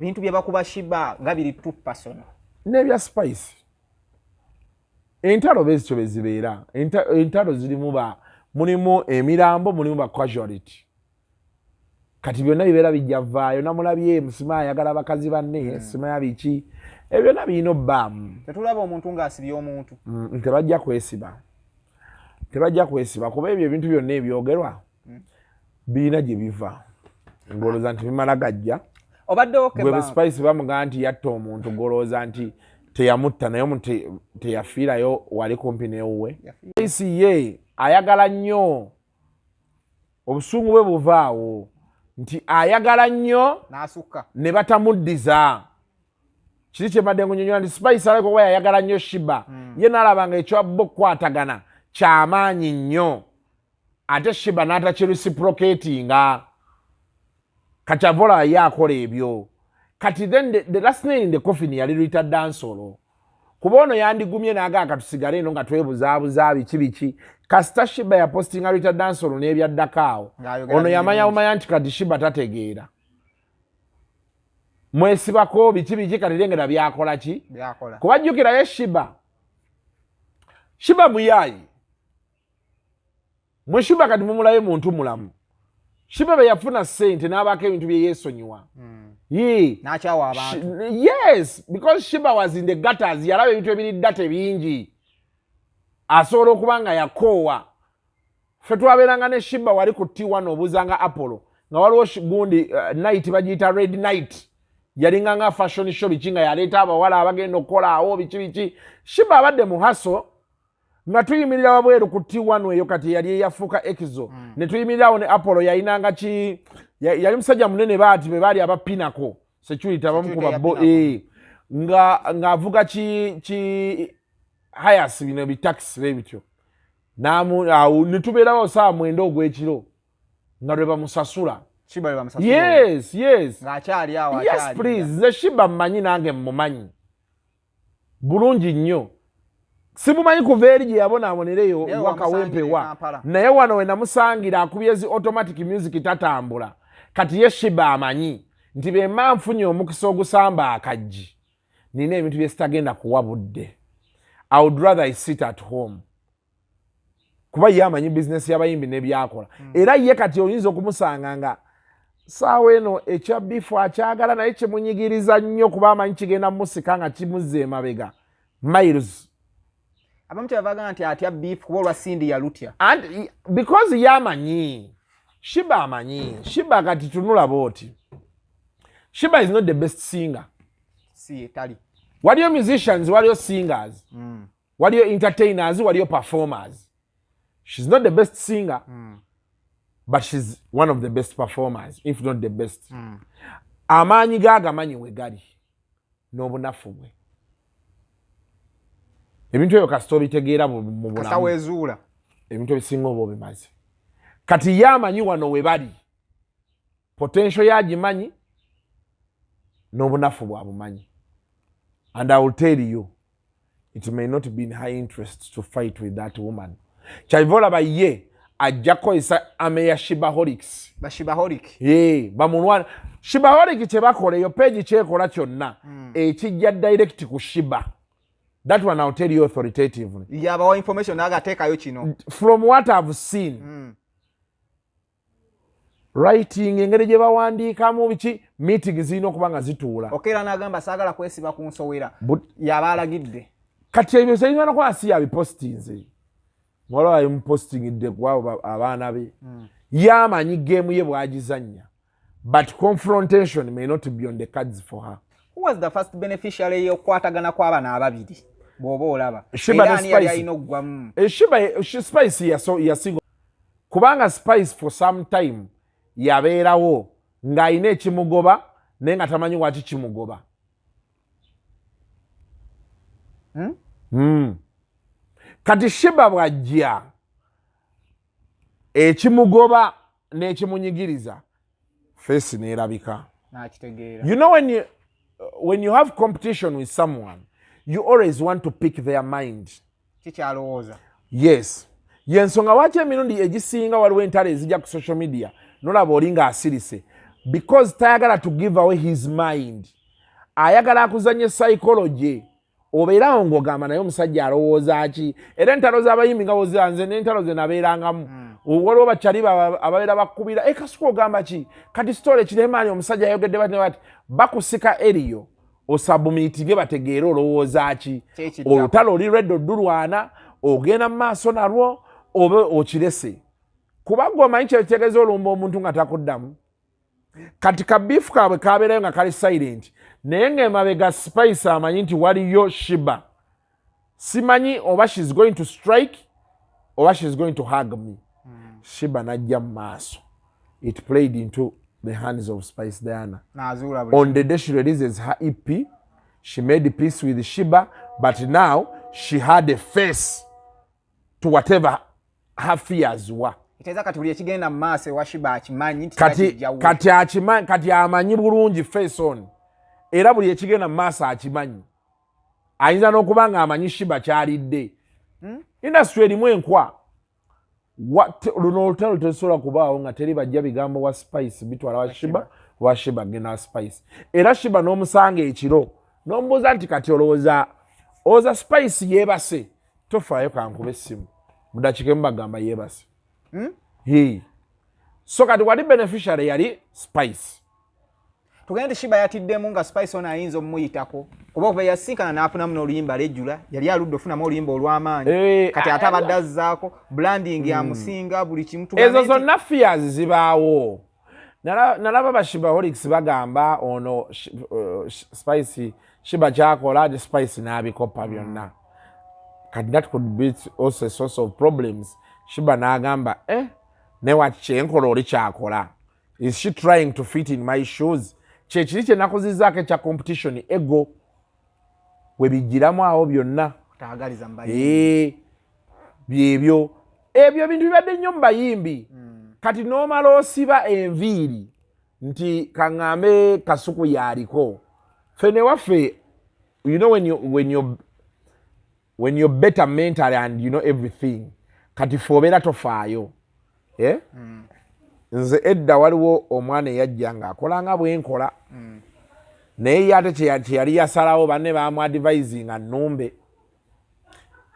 bintu bye bakuba Sheebah nga biri too personal nebya spice entalo bezityo bezibeera entalo mulimu emirambo mulimu ba casualty kati byonna bibeera bijja vaayo namulabye musima ayagala bakazi banne sima yabiki ebyo na bino bam tetulaba omuntu ng'asibye omuntu tebajja kwesiba kuba ebyo ebintu byonna ebyogerwa birina gye biva ngolooza nti bimala gajja obadde okeba spice bamugaa nti yatta omuntu golooza nti teyamutta naye omuntu teyafiirayo wali kumpi newuwe spice ye ayagala nnyo obusungu bwe buvaawo nti ayagala nnyo n'asukka ne batamuddiza kiri kye mbadde nkunyonnyola nti spice alabika kuba yayagala nnyo Sheebah ye n'alabanga ekyabba okukwatagana kyamaanyi nnyo ate Sheebah n'atakireciprocatinga kati avola ye akola ebyo kati then the last night in the coffin yali Rita Dansolo kuba ono yandigumye n'agamba katusigale eno nga twebuzaabuza biki kasita Sheebah yapostinga Rita Dansolo n'ebyaddako awo ono yamanya nti kati Sheebah tategeera mwesibako biki kati lengera byakola ki kuba jjukirayo Sheebah muyaayi mwe Sheebah kati mumulayo muntu mulamu Sheebah bwe yafuna ssente n'abaako ebintu bye yeesonyiwa n'akyawa abantu yes because Sheebah was in the gutters yalaba ebintu ebiridda tebingi asobola okuba nga yakoowa ffe twabeeranga ne Sheebah wali ku T1 obuuzanga Apollo nga waliwo gundi night bagiyita red night yalinga nga fashion show biki nga yaleeta abawala abagenda okukola awo biki Sheebah abadde mu haso nga tuyimirira wabweru ku T1 eyo kati yali eyafuuka Exo ne tuyimirirawo ne Apollo yayinanga yali musajja munene baati be baali abapinako security abamukuba ng'avuga ki hayas bino bitaxi bebityo ne tubeerawo saa 9 ogw'ekiro nga lwe bamusasula Sheebah bamusasula yes ng'akyali awo yes please nze Sheebah mmanyi nange mmumanyi bulungi nnyo simumanyi kuva eri gye yabonaabonereyo wakawempewa naye wano we namusangira akubye zi automatic music tatambula kati ye Sheebah amanyi nti be mma nfunye omukisa ogusamba akajji nina ebintu bye sitagenda kuwa budde I would rather I sit at home kuba ye amanyi bizinesi y'abayimbi n'ebyakola era ye kati oyinza okumusanga nga saawa eno ekya bifu akyagala naye kimunyigiriza nnyo kuba amanyi kigenda musika nga kimuzza emabega miles abamu kyebavaga nti atya beef kuba olwa Cindy yalutya and because yamanyi Sheebah amanyi Sheebah kati tunula booti Sheebah is not the best singer tali waliyo musicians waliyo singers waliyo entertainers waliyo performers she's not the best singer but she's one of the best performers if not the best amaanyi gaagamanyi we gali n'obunafu bwe ebintu ebyo kasita obitegeera mu bulamu ebintu ebisinga oba obimaze kati yamanyi wano we bali potential yagimanyi n'obunafu bwabumanyi and I will tell you it may not be in her interest to fight with that woman kyaivola baye ajja kukozesa ameya Sheebaholics bamunwana Sheebaholic kyebakola eyo page kyekola kyonna ekijja direct ku Sheebah. That one I'll tell you authoritatively. Yabawa information nagateekayo kino. From what I've seen. Writing engeri gye bawandiikamu biki meeting zirina okuba nga zituula. Okera n'agamba saagala kwesiba ku nsowera. Yabaalagidde. Kati ebyo sirina nokuba si yabipostinze. Waliwo yabipostingidde ku abo abaana be. Yamanyi geemu ye bw'agizannya. But confrontation may not be on the cards for her. Who was the first beneficiary y'okukwatagana kw'abaana ababiri? Bw'oba olaba. Sheebah Spice yasinga. Kubanga Spice for some time yabeerawo ng'ayina ekimugoba naye nga tamanyi waki kimugoba. Kati Sheebah bw'ajja ekimugoba n'ekimunyigiriza face neerabika. You know when you have competition with someone, you always want to pick their mind. Yes. Yensonga lwaki emirundi egisinga waliwo entalo ezijja ku social media nolaba olinga asirise because tayagala to give away his mind ayagala akuzanye psychology obeerawo ng'ogamba naye omusajja alowooza ki era entalo z'abayimbi nga bozanze n'entalo ze nabeerangamu waliwo bakyali ababeera bakkubira Kasuku ogamba ki kati sitole kiremaanyi omusajja ayogedde bati bakusika eriyo osabumiitige bategeere olowooza ki olutalo oli lwedde oddulwana ogenda mu maaso nalwo obe okirese kuba gwe omanyi kyetegeeza olumba omuntu nga takuddamu kati kabiifu kaabwe kabeerayo nga kali silent naye ng'emabega Spice amanyi nti waliyo Sheebah simanyi oba she's going to strike oba she's going to hug me Sheebah najja mu maaso it played into the hands of Spice Diana on the day she releases her EP she made peace with Sheebah but now she had a face to whatever her fears were iteza kati buli ekigenda mu maaso wa Sheebah akimanyi kati amanyi bulungi face on era buli ekigenda mu maaso akimanyi ayinza n'okuba nga amanyi Sheebah kyalidde industry erimu enkwa luno olutalo terusobola kubaawo nga teri bajja bigambo wa Spice bitwala wa Sheebah genda wa Spice era Sheebah n'omusanga ekiro n'omubuuza nti kati olowooza Spice yeebase tofaayo kankube essimu mu dakiika emu bagamba yeebase so kati wali beneficiary yali Spice tugende Sheebah yatiddemu nga Spice ono ayinza omuyitako kuba okuva yasinkana n'afunamu n'oluyimba lejjula yali aludde ofunamu oluyimba olw'amaanyi kati ate abadde azzaako branding yamusinga buli kimu ezo zonna fears zibaawo nalaba ba Sheebaholics bagamba ono Spice Sheebah kyakola ate Spice n'abikopa byonna kati that could be also a source of problems Sheebah n'agamba newati kyenkola oli kyakola is she trying to fit in my shoes kyekiri kye nakozizaako ekya competition ego we bijjiramu awo byonna byebyo ebyo bintu bibadde nnyo mu bayimbi kati n'omala osiba enviiri nti kaŋŋambe Kasuku yaliko fene waffe you know when you're better mentally and you know everything kati fe obeera tofaayo nze edda waliwo omwana eyajja ng'akolanga bwenkola naye ate kyeyali yasalawo banne baamu advisinga nnumbe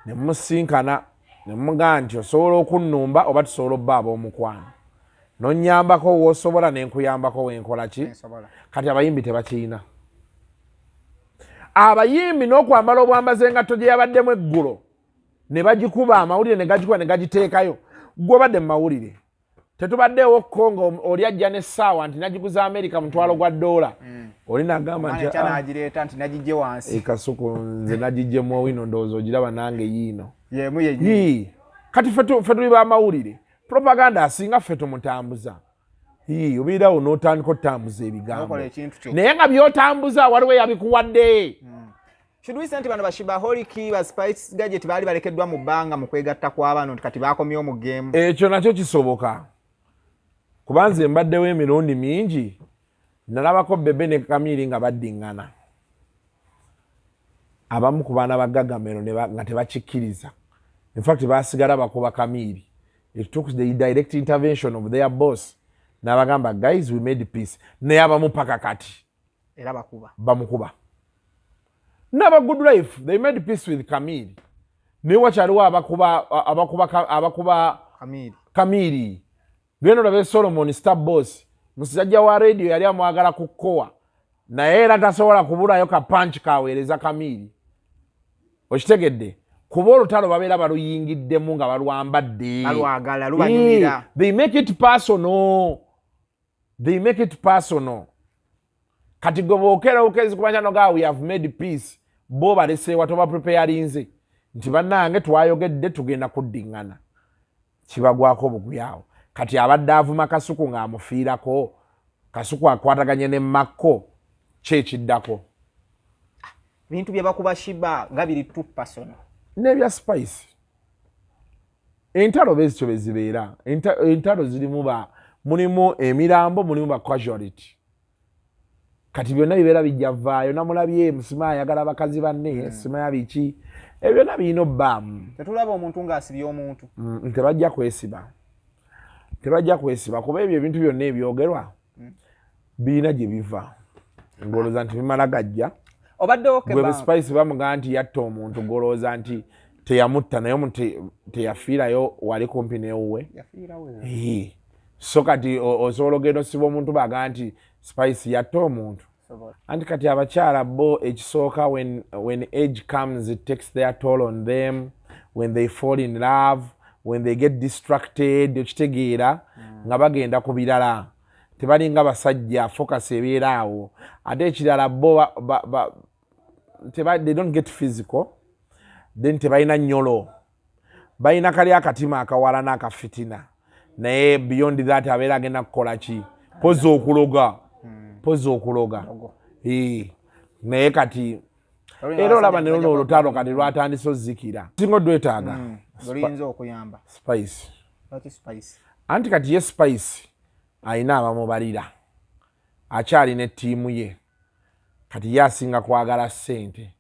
ne musinkana ne mugamba nti osobola okunnumba oba tusobola obba ab'omukwano nonnyambako w'osobola ne nkuyambako wenkola ki kati abayimbi tebakiina abayimbi n'okwambala obwambaze engatto gye yabaddemu eggulo ne bagikuba amawulire ne gagikuba ne gagiteekayo gwe obadde mu mawulire tetubaddeewo Kongo oli ajja n'essaawa nti nagiguza Amerika mutwalo gwa $. Oli nagamba nti nagireeta nti nagijje wansi Kasuku nze nagijjemu owino ndowooza ogiraba nange yiino kati ffe tuli b'amawulire propaganda asinga ffe tumutambuza obiirawo n'otandika otambuza ebigambo naye nga by'otambuza waliwo yabikuwadde Should we send bano ba Sheebaholic ba Spice Gadget bali balekeddwa mu bbanga mu kwegatta kw'abano kati baakomyewo mu game ekyo nakyo kisoboka kubanze mbaddewo emirundi mingi nalabako Bebe ne Kamiri nga baddiŋŋana abamu ku baana ba Gagamero nga tebakikkiriza in fact baasigala bakuba Kamiri it took the direct intervention of their boss n'abagamba guys we made peace naye abamu paka kati era bamukuba Never good life. They made peace with Kamiri. Ni wacharuwa abakuba Kamiri. Geno labe Solomon star boss. Musijja wa radio yali amwagala kukoa. Na era tasobola kubula yoka punch kaweereza Kamiri. Okitegedde. Kuba olutalo babeera baluyingiddemu nga balwambadde. Balwagala lubanyumira. They make it personal. Kati gobokera ukezi kumanyano ga we have made peace. Bo balese watoba preparinze nti bannange twayogedde tugenda kuddiŋŋana kibagwako bugyawo kati abadde avuma Kasuku ng'amufiirako Kasuku akwataganye ne Makko kyekiddako bintu bye bakuba Sheebah nga biri too personal n'ebya Spice entalo bezikyo bezibeera entalo mulimu emirambo mulimu ba casualty kati byonna bibeera bijjavaayo namulabye musima ayagala abakazi banne sima yabiki ebyo byonna birina obbaamu tetulaba omuntu ng'asibye omuntu tebajja kwesiba kuba ebyo ebintu byonna ebyogerwa biina gye biva ngolooza nti bimala gajja obadde okeba gwe Spice bamugaa nti yatta omuntu golooza nti teyamutta naye omuntu teyafiirayo wali kumpi newuwe so kati osobola ogenda osiba omuntu bagaa nti Spice yatta omuntu anti kati abakyala bo ekisooka when age comes it takes their toll on them when they fall in love when they get distracted okitegeera nga bagenda ku birala tebalinga basajja focus ebeera awo ate ekirala bo they don't get physical then tebalina nyolo balina kali akatima akawala n'akafitina naye beyond that abeera agenda kukola ki pozi okuloga naye kati era olaba ne olutalo kati lwatandise ozzikira singa odwetaaga oluyinza okuyamba Spice anti kati ye Spice ayina abamubalira akyalina ettiimu ye kati ye asinga kwagala ssente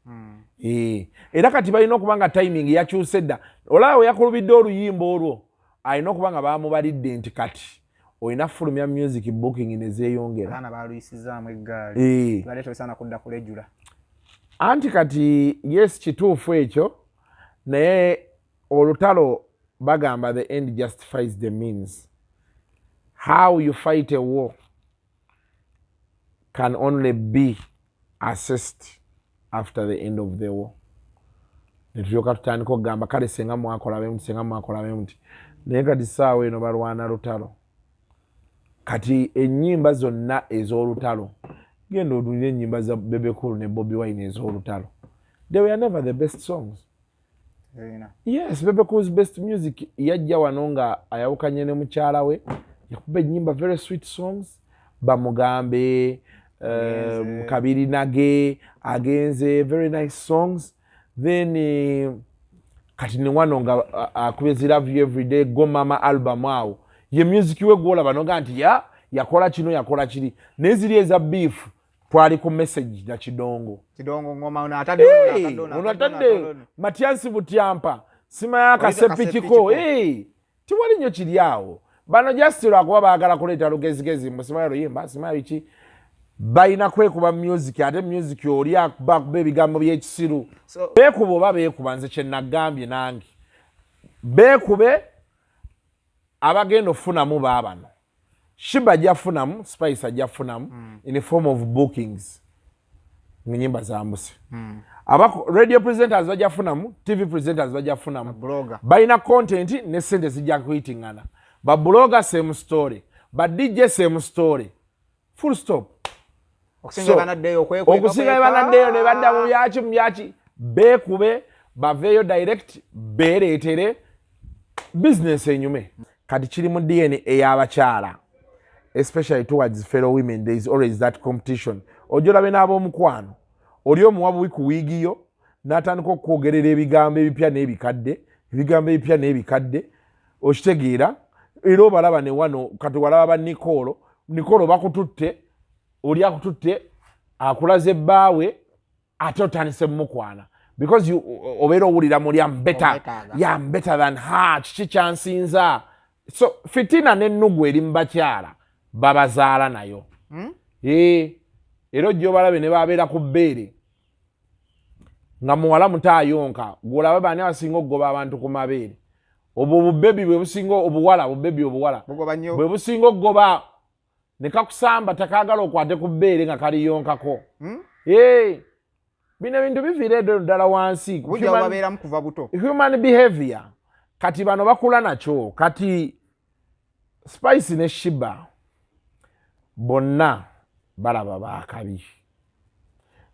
era kati balina okuba nga timing yakyuse dda olaba we yakulubidde oluyimba olwo alina okuba nga bamubalidde nti kati olina fulumya music booking nezeeyongera baluyisizaamu eggaali baleeta bisaana kudda kulejjula anti kati yes kituufu ekyo naye olutalo bagamba the end justifies the means. How you fight a war can only be assessed after the end of the war. Netulyoka tutandika okugamba kale senga mwakola bemuti naye kati ssaawa eno balwana lutalo kati ennyimba zonna ez'olutalo genda odulira ennyimba za Bebe Cool ne Bobby Wine ez'olutalo they were never the best songs. Yes, Bebe Cool's best music yajja wano nga ayawukanye ne mukyala we yakuba ennyimba very sweet songs bamugambe kabiri nage agenze very nice songs then kati ne wano nga akubye Love You Every Day Go Mama album awo ye music we gwolaba noga nti yakola kino yakola kiri neziri eza beef twali ku message na kidongo ngoma unatadde Matiansi Butyampa sima yaka sepikiko tiwali nyo kiri awo bano just lwakuba baagala kuleeta lugezigezi musima yimba sima biki bayina kwekuba music ate music oli akuba kuba ebigambo by'ekisiru beekuba oba beekuba nze kye nagambye nange beekube abagenda ofunamu baabano Sheebah jafunamu Spice jafunamu in the form of bookings nyimba za mbuse radio presenters bajafunamu TV presenters bajafunamu bayina content ne sente zijja kuitingana ba blogger same story ba DJ same story full stop okusinga banaddeyo ne badda mu yaki beekube baveyo direct bereetere business enyume kati kiri mu DNA ey'abakyala especially towards fellow women there is always that competition ojolabe n'ab'omukwano oli omuwabu ku wiigiyo n'atandika okwogerera ebigambo ebipya n'ebikadde okitegeera era obalaba ne wano kati walaba ba Nicolo bakututte oli akututte akulaze ebbaawe ate otandise mukwana because you obeera owulira muli am better than her kiki kyansinza so fitina n'ennugu eri mu bakyala babazaala nayo era ojja obalabe ne babeera ku bbeere nga muwala mutaayonka gwolaba baani abasinga okugoba abantu ku mabeere obwo obubebi bwe businga obuwala bwe businga okugoba ne kakusamba takaagala okwate ku bbeere nga kaliyonkako bino ebintu biviira eddo ddala wansi human behavior kati bano bakula nakyo kati Spice ne Sheebah bonna balaba baakabi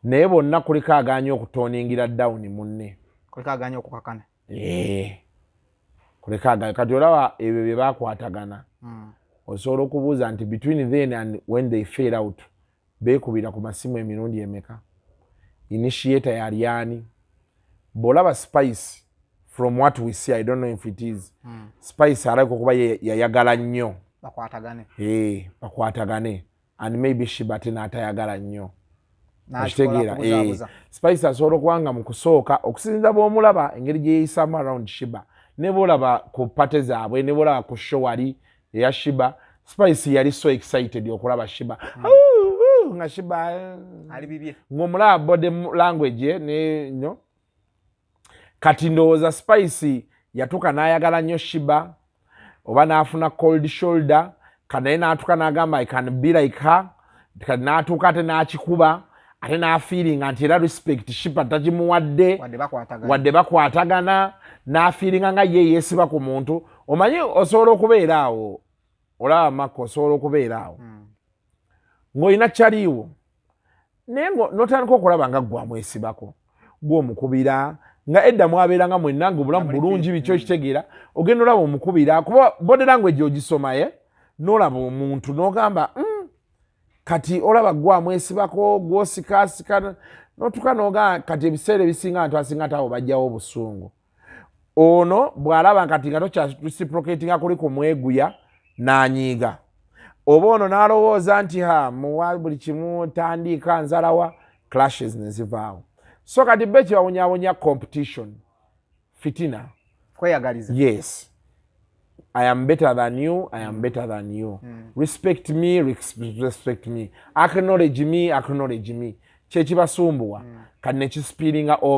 naye bonna kuliko aganya okutoningira down munne kuliko aganya okukakana kuliko aganya kati olaba ebyo bye bakwatagana osobola okubuuza nti between then and when they fade out beekubira ku masimu emirundi emeka initiator yali ani bw'olaba Spice from what we see I don't know if it is Spice alabika okuba yayagala nnyo bakwatagane and maybe Sheebah n'atayagala nnyo nakitegeera Spice asobola okuwanga mu kusooka okusinza bw'omulaba engeri gye yeeyisamu around Sheebah ne bw'olaba ku pate zaabwe ne bw'olaba ku show wali eya Sheebah Spice yali so excited okulaba Sheebah nga Sheebah ali bibye ng'omulaba body language ne kati ndowooza Spice yatuuka n'ayagala nnyo Sheebah oba n'afuna cold shoulder kati naye n'atuuka n'agamba I can be like her kati n'atuuka ate n'akikuba ate n'afiiringa nti era respect Sheebah tagimuwadde wadde bakwatagana n'afiiringa nga ye yeesiba ku muntu omanyi osobola okubeera awo olaba Mako osobola okubeera awo ng'olina kyaliiwo naye n'otandika okulaba nga ggwe amwesibako gw'omukubira nga edda mwabeeranga mwenna ng'obulamu bulungi biki okitegeera ogenda olaba omukubira kuba body language ogisoma n'olaba omuntu n'ogamba kati olaba ggwe amwesibako gw'osikaasika n'otuuka n'ogamba kati ebiseera ebisinga abantu asinga taabo bajjawo obusungu ono bw'alaba kati nga tokya kuli kumweguya n'anyiiga oba ono n'alowooza nti muwa buli kimu tandika nzalawa clashes ne zivaawo so kati be kibawonyaawonya competition fitina kweyagaliza yes I am better than you, I am better than you. Respect me, respect me. Acknowledge me, acknowledge me. Kye kibasumbuwa kati ne kispiringa over